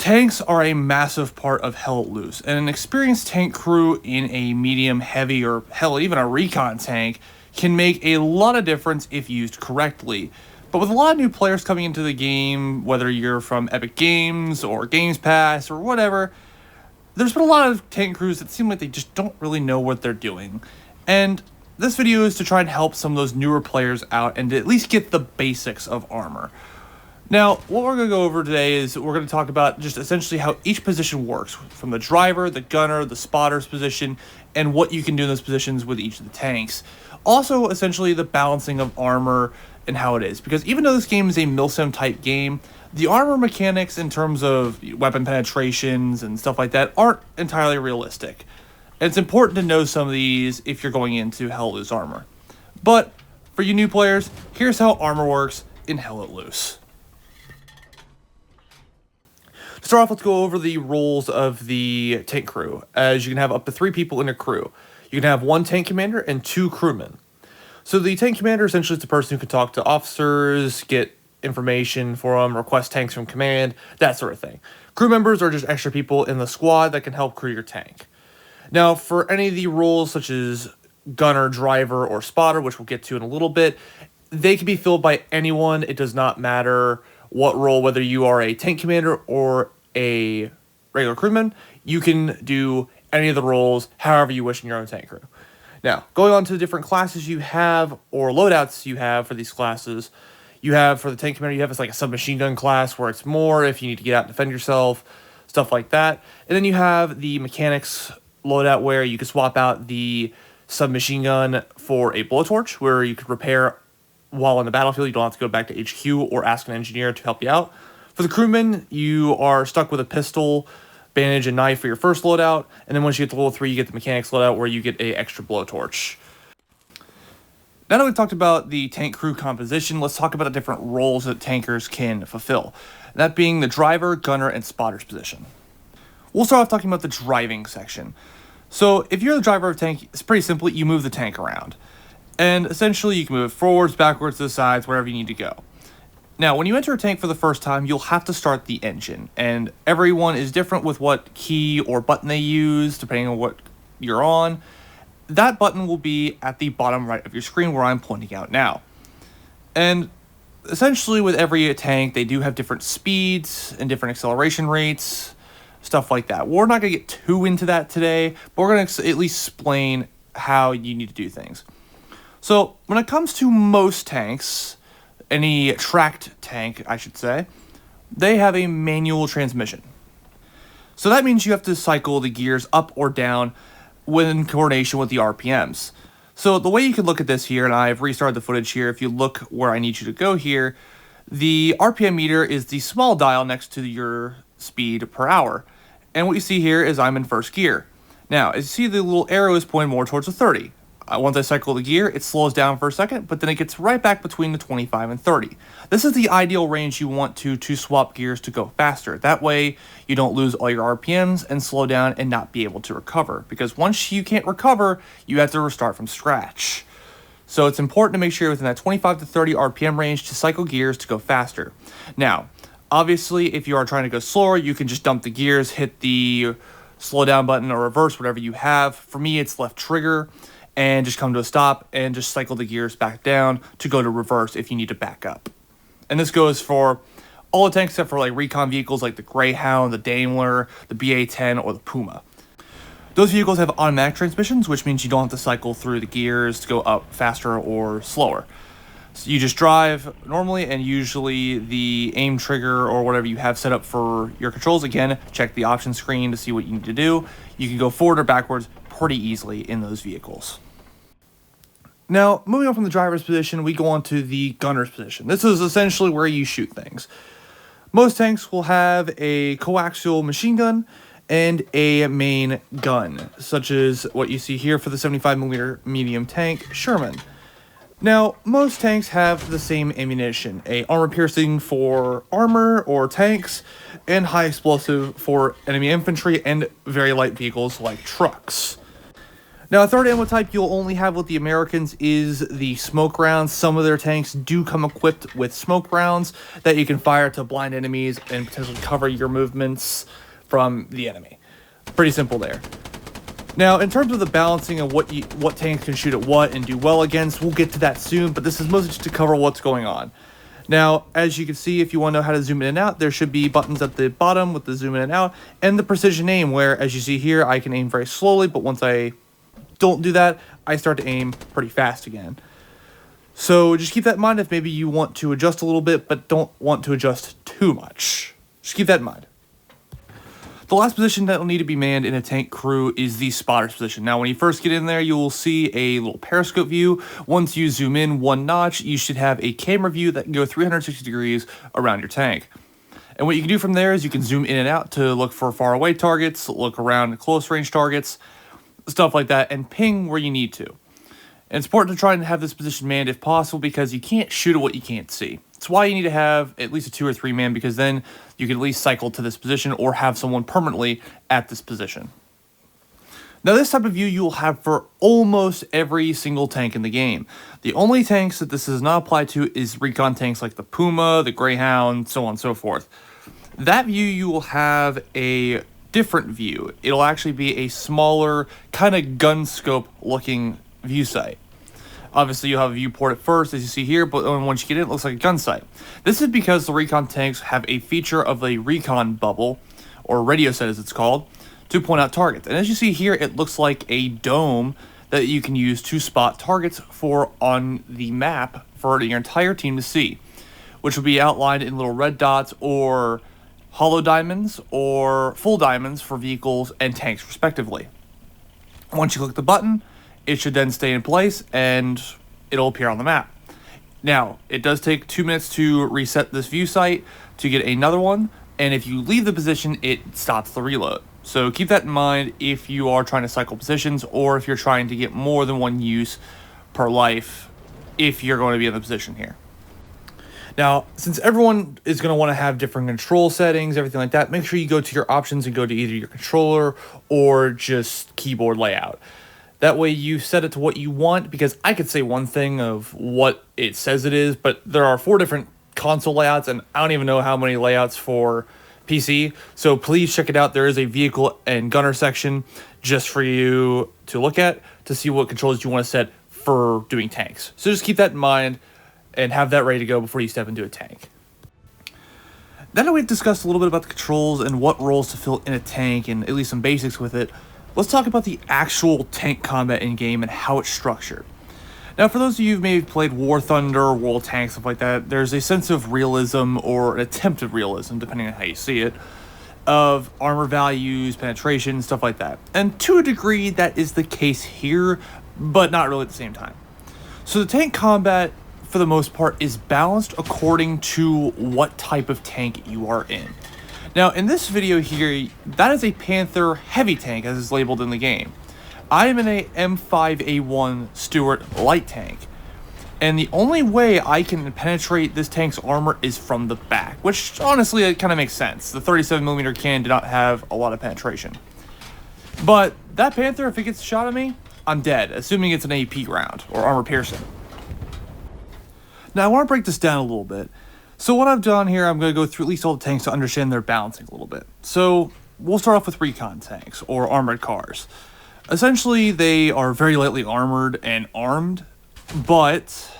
Tanks are a massive part of Hell Let Loose, and an experienced tank crew in a medium, heavy, or hell, even a recon tank can make a lot of difference if used correctly. But with a lot of new players coming into the game, whether you're from Epic Games or Games Pass or whatever, there's been a lot of tank crews that seem like they just don't really know what they're doing. And this video is to try and help some of those newer players out and to at least get the basics of armor. Now, what we're going to go over today is we're going to talk about just essentially how each position works, from the driver, the gunner, the spotter's position, and what you can do in those positions with each of the tanks. Also, essentially, the balancing of armor and how it is. Because even though this game is a milsim type game, the armor mechanics in terms of weapon penetrations and stuff like that aren't entirely realistic. And it's important to know some of these if you're going into Hell Let Loose armor. But for you new players, here's how armor works in Hell Let Loose. To start off, let's go over the roles of the tank crew, as you can have up to 3 people in a crew. You can have 1 tank commander and 2 crewmen. So the tank commander essentially is the person who can talk to officers, get information for them, request tanks from command, that sort of thing. Crew members are just extra people in the squad that can help crew your tank. Now, for any of the roles such as gunner, driver, or spotter, which we'll get to in a little bit, they can be filled by anyone. It does not matter what role, whether you are a tank commander or a regular crewman, you can do any of the roles however you wish in your own tank crew. Now, going on to the different classes you have, or loadouts you have for these classes, you have for the tank commander, you have like a submachine gun class where it's more if you need to get out and defend yourself, stuff like that. And then you have the mechanics loadout where you can swap out the submachine gun for a blowtorch, where you could repair while on the battlefield. You don't have to go back to HQ or ask an engineer to help you out. For the crewman, you are stuck with a pistol, bandage, and knife for your first loadout, and then once you get to level 3, you get the mechanics loadout where you get a extra blowtorch. Now that we've talked about the tank crew composition, let's talk about the different roles that tankers can fulfill. That being the driver, gunner, and spotter's position. We'll start off talking about the driving section. So if you're the driver of a tank, it's pretty simple. You move the tank around. And essentially, you can move it forwards, backwards, to the sides, wherever you need to go. Now, when you enter a tank for the first time, you'll have to start the engine. And everyone is different with what key or button they use, depending on what you're on. That button will be at the bottom right of your screen where I'm pointing out now. And essentially, with every tank, they do have different speeds and different acceleration rates, stuff like that. We're not going to get too into that today, but we're going to at least explain how you need to do things. So when it comes to most tanks, any tracked tank, I should say, they have a manual transmission. So that means you have to cycle the gears up or down in coordination with the RPMs. So the way you can look at this here, and I've restarted the footage here, if you look where I need you to go here, the RPM meter is the small dial next to your speed per hour. And what you see here is I'm in first gear. Now, as you see, the little arrow is pointing more towards the 30. Once I cycle the gear, it slows down for a second, but then it gets right back between the 25 and 30. This is the ideal range you want to swap gears to go faster. That way, you don't lose all your RPMs and slow down and not be able to recover. Because once you can't recover, you have to restart from scratch. So it's important to make sure you're within that 25 to 30 RPM range to cycle gears to go faster. Now, obviously, if you are trying to go slower, you can just dump the gears, hit the slow down button or reverse, whatever you have. For me, it's left trigger, and just come to a stop and just cycle the gears back down to go to reverse if you need to back up. And this goes for all the tanks except for like recon vehicles like the Greyhound, the Daimler, the BA-10, or the Puma. Those vehicles have automatic transmissions, which means you don't have to cycle through the gears to go up faster or slower. So you just drive normally, and usually the aim trigger or whatever you have set up for your controls, again, check the option screen to see what you need to do. You can go forward or backwards pretty easily in those vehicles. Now, moving on from the driver's position, we go on to the gunner's position. This is essentially where you shoot things. Most tanks will have a coaxial machine gun and a main gun, such as what you see here for the 75mm medium tank Sherman. Now, most tanks have the same ammunition, a armor-piercing for armor or tanks, and high explosive for enemy infantry and very light vehicles like trucks. Now, a third ammo type you'll only have with the Americans is the smoke rounds. Some of their tanks do come equipped with smoke rounds that you can fire to blind enemies and potentially cover your movements from the enemy. Pretty simple there. Now, in terms of the balancing of what tanks can shoot at what and do well against, we'll get to that soon, but this is mostly just to cover what's going on. Now, as you can see, if you want to know how to zoom in and out, there should be buttons at the bottom with the zoom in and out, and the precision aim, where, as you see here, I can aim very slowly, but once I don't do that, I start to aim pretty fast again. So just keep that in mind if maybe you want to adjust a little bit, but don't want to adjust too much. Just keep that in mind. The last position that will need to be manned in a tank crew is the spotter's position. Now, when you first get in there, you will see a little periscope view. Once you zoom in one notch, you should have a camera view that can go 360 degrees around your tank. And what you can do from there is you can zoom in and out to look for far away targets, look around close range targets, stuff like that, and ping where you need to. And it's important to try and have this position manned if possible, because you can't shoot at what you can't see. It's why you need to have at least a 2 or 3 man, because then you can at least cycle to this position or have someone permanently at this position. Now, this type of view you will have for almost every single tank in the game. The only tanks that this does not apply to is Recon tanks like the Puma, the Greyhound, so on and so forth. That view you will have a different view. It'll actually be a smaller, kind of gun scope looking view sight. Obviously, you'll have a viewport at first, as you see here, but once you get in, it looks like a gun sight. This is because the Recon tanks have a feature of a Recon bubble, or radio set as it's called, to point out targets. And as you see here, it looks like a dome that you can use to spot targets for on the map for your entire team to see, which will be outlined in little red dots or hollow diamonds or full diamonds for vehicles and tanks respectively. Once you click the button, it should then stay in place and it'll appear on the map. Now, it does take 2 minutes to reset this view site to get another one, and if you leave the position, it stops the reload. So keep that in mind if you are trying to cycle positions, or if you're trying to get more than one use per life if you're going to be in the position here. Now, since everyone is going to want to have different control settings, everything like that, make sure you go to your options and go to either your controller or just keyboard layout. That way you set it to what you want, because I could say one thing of what it says it is, but there are 4 different console layouts, and I don't even know how many layouts for PC. So please check it out. There is a vehicle and gunner section just for you to look at to see what controls you want to set for doing tanks. So just keep that in mind and have that ready to go before you step into a tank. Now that we've discussed a little bit about the controls and what roles to fill in a tank and at least some basics with it, let's talk about the actual tank combat in-game and how it's structured. Now, for those of you who've maybe played War Thunder, World Tanks, stuff like that, there's a sense of realism, or an attempt at realism, depending on how you see it, of armor values, penetration, stuff like that. And to a degree, that is the case here, but not really at the same time. So the tank combat, for the most part, is balanced according to what type of tank you are in. Now, in this video here, that is a Panther heavy tank, as is labeled in the game. I am in a M5A1 Stuart light tank, and the only way I can penetrate this tank's armor is from the back, which honestly, it kind of makes sense. The 37mm cannon did not have a lot of penetration. But that Panther, if it gets a shot at me, I'm dead, assuming it's an AP round, or armor piercing. Now, I want to break this down a little bit. So what I've done here, I'm going to go through at least all the tanks to understand their balancing a little bit. So we'll start off with Recon tanks, or armored cars. Essentially, they are very lightly armored and armed, but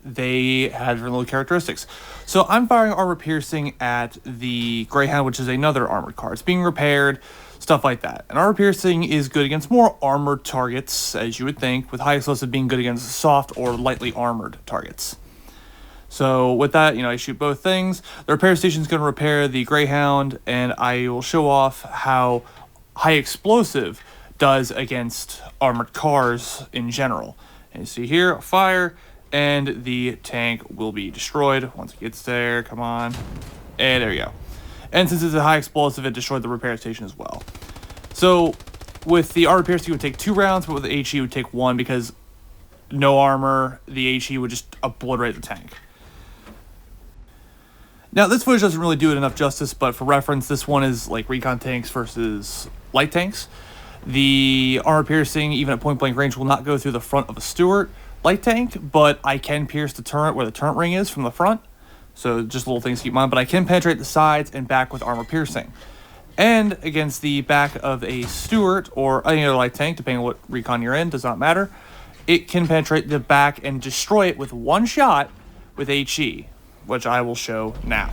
they have their little characteristics. So I'm firing armor piercing at the Greyhound, which is another armored car. It's being repaired, stuff like that. And armor piercing is good against more armored targets, as you would think, with high explosive being good against soft or lightly armored targets. So with that, I shoot both things. The repair station is going to repair the Greyhound, and I will show off how high explosive does against armored cars in general. And you see here, I'll fire, and the tank will be destroyed once it gets there. Come on. And there you go. And since it's a high explosive, it destroyed the repair station as well. So with the armor piercing, it would take 2 rounds, but with the HE, it would take 1, because no armor, the HE would just obliterate the tank. Now, this footage doesn't really do it enough justice, but for reference, this one is like Recon tanks versus light tanks. The armor piercing, even at point blank range, will not go through the front of a Stuart light tank, but I can pierce the turret where the turret ring is from the front. So just little things to keep in mind, but I can penetrate the sides and back with armor piercing. And against the back of a Stuart or any other light tank, depending on what recon you're in, does not matter, it can penetrate the back and destroy it with one shot with HE, which I will show now.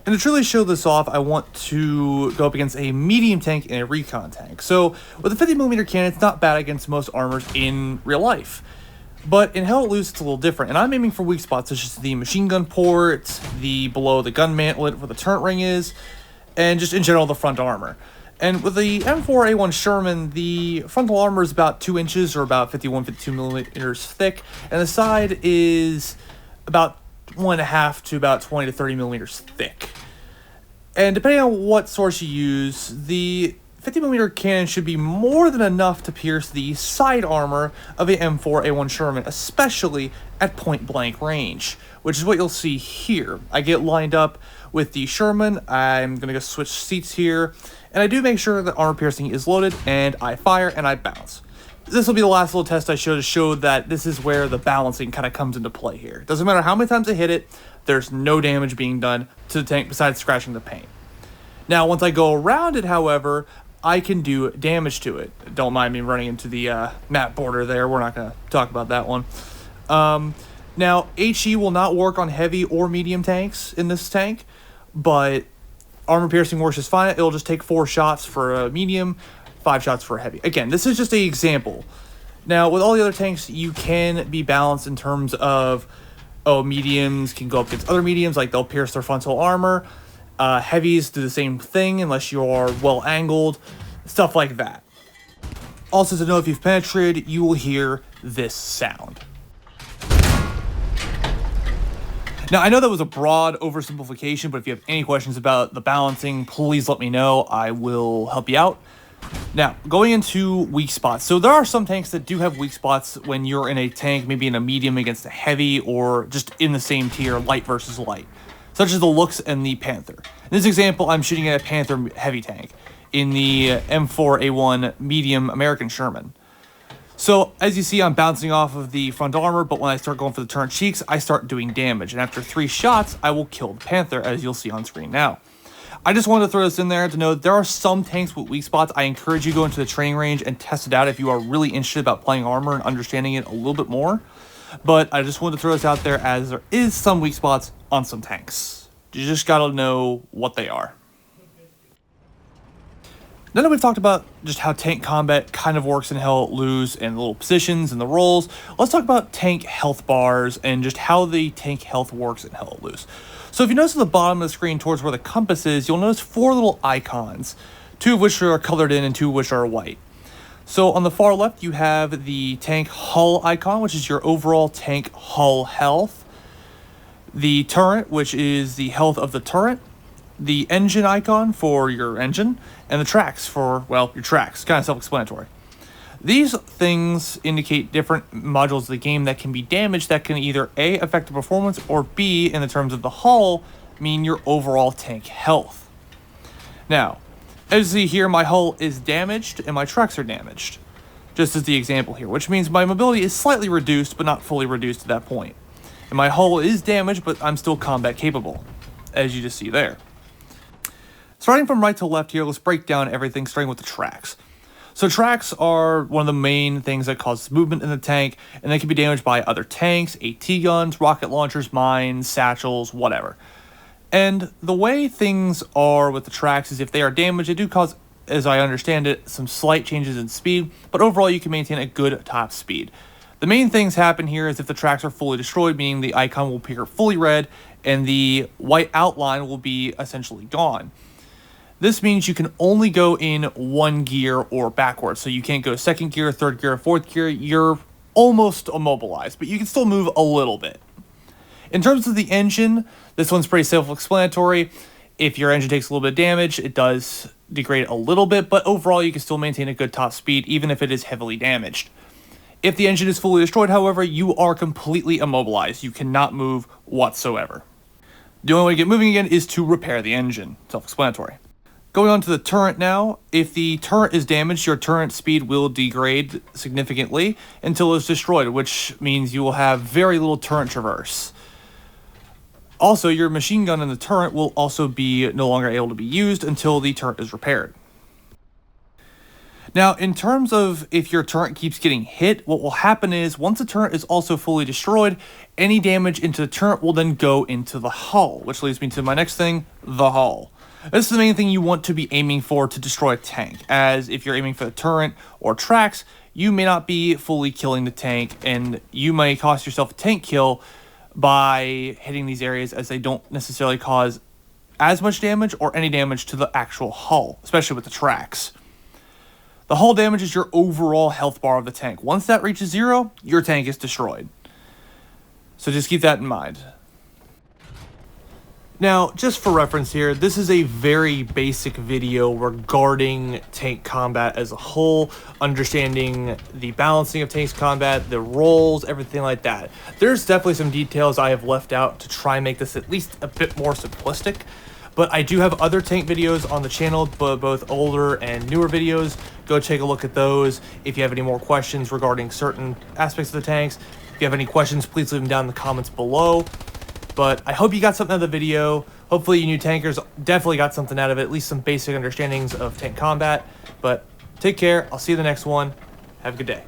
And to truly show this off, I want to go up against a medium tank and a recon tank. So with a 50mm cannon, it's not bad against most armors in real life. But in Hell Let Loose, it's a little different. And I'm aiming for weak spots such as the machine gun port, the below the gun mantlet where the turret ring is, and just in general the front armor. And with the M4A1 Sherman, the frontal armor is about 2 inches or about 52mm thick, and the side is about 1.5 to about 20 to 30mm thick. And depending on what source you use, the 50mm cannon should be more than enough to pierce the side armor of a M4A1 Sherman, especially at point blank range, which is what you'll see here. I get lined up with the Sherman. I'm going to go switch seats here, and I do make sure that armor piercing is loaded, and I fire and I bounce. This will be the last little test I show to show that this is where the balancing kind of comes into play here. It doesn't matter how many times I hit it, there's no damage being done to the tank besides scratching the paint. Now, once I go around it, however, I can do damage to it. Don't mind me running into the map border there. We're not going to talk about that one. Now, HE will not work on heavy or medium tanks in this tank, but armor piercing works just fine. It'll just take 4 shots for a medium, 5 shots for a heavy. Again, this is just an example. Now, with all the other tanks, you can be balanced in terms of, mediums can go up against other mediums, like they'll pierce their frontal armor. Heavies do the same thing unless you're well angled, stuff like that. Also, to know if you've penetrated, you will hear this sound. Now, I know that was a broad oversimplification, but if you have any questions about the balancing, please let me know. I will help you out. Now, going into weak spots. So there are some tanks that do have weak spots when you're in a tank, maybe in a medium against a heavy, or just in the same tier, light versus light, such as the Lux and the Panther. In this example, I'm shooting at a Panther heavy tank in the M4A1 medium American Sherman. So, as you see, I'm bouncing off of the front armor, but when I start going for the turret cheeks, I start doing damage. And after 3 shots, I will kill the Panther, as you'll see on screen now. I just wanted to throw this in there to know that there are some tanks with weak spots. I encourage you to go into the training range and test it out if you are really interested about playing armor and understanding it a little bit more. But I just wanted to throw this out there as there is some weak spots on some tanks. You just gotta know what they are. Now that we've talked about just how tank combat kind of works in Hell Let Loose and the little positions and the roles, let's talk about tank health bars and just how the tank health works in Hell Let Loose. So if you notice at the bottom of the screen towards where the compass is, you'll notice 4 little icons, 2 of which are colored in and 2 of which are white. So on the far left, you have the tank hull icon, which is your overall tank hull health. The turret, which is the health of the turret. The engine icon for your engine. And the tracks for, well, your tracks. Kind of self-explanatory. These things indicate different modules of the game that can be damaged that can either A, affect the performance, or B, in the terms of the hull, mean your overall tank health. Now, as you see here, my hull is damaged and my tracks are damaged. Just as the example here, which means my mobility is slightly reduced, but not fully reduced to that point. And my hull is damaged, but I'm still combat capable, as you just see there. Starting from right to left here, let's break down everything, starting with the tracks. So tracks are one of the main things that causes movement in the tank, and they can be damaged by other tanks, AT guns, rocket launchers, mines, satchels, whatever. And the way things are with the tracks is if they are damaged, they do cause, as I understand it, some slight changes in speed, but overall you can maintain a good top speed. The main things happen here is if the tracks are fully destroyed, meaning the icon will appear fully red, and the white outline will be essentially gone. This means you can only go in 1 gear or backwards. So you can't go 2nd gear, 3rd gear, 4th gear. You're almost immobilized, but you can still move a little bit. In terms of the engine, this one's pretty self-explanatory. If your engine takes a little bit of damage, it does degrade a little bit, but overall you can still maintain a good top speed, even if it is heavily damaged. If the engine is fully destroyed, however, you are completely immobilized. You cannot move whatsoever. The only way to get moving again is to repair the engine. Self-explanatory. Going on to the turret now, if the turret is damaged, your turret speed will degrade significantly until it's destroyed, which means you will have very little turret traverse. Also, your machine gun in the turret will also be no longer able to be used until the turret is repaired. Now, in terms of if your turret keeps getting hit, what will happen is once the turret is also fully destroyed, any damage into the turret will then go into the hull, which leads me to my next thing, the hull. This is the main thing you want to be aiming for to destroy a tank, as if you're aiming for the turret or tracks, you may not be fully killing the tank, and you may cost yourself a tank kill by hitting these areas, as they don't necessarily cause as much damage or any damage to the actual hull, especially with the tracks. The hull damages your overall health bar of the tank. Once that reaches 0, your tank is destroyed. So just keep that in mind. Now, just for reference here, this is a very basic video regarding tank combat as a whole, understanding the balancing of tanks combat, the roles, everything like that. There's definitely some details I have left out to try and make this at least a bit more simplistic, but I do have other tank videos on the channel, both older and newer videos. Go take a look at those. If you have any more questions regarding certain aspects of the tanks, if you have any questions, please leave them down in the comments below. But I hope you got something out of the video. Hopefully you new tankers definitely got something out of it, at least some basic understandings of tank combat. But take care. I'll see you in the next one. Have a good day.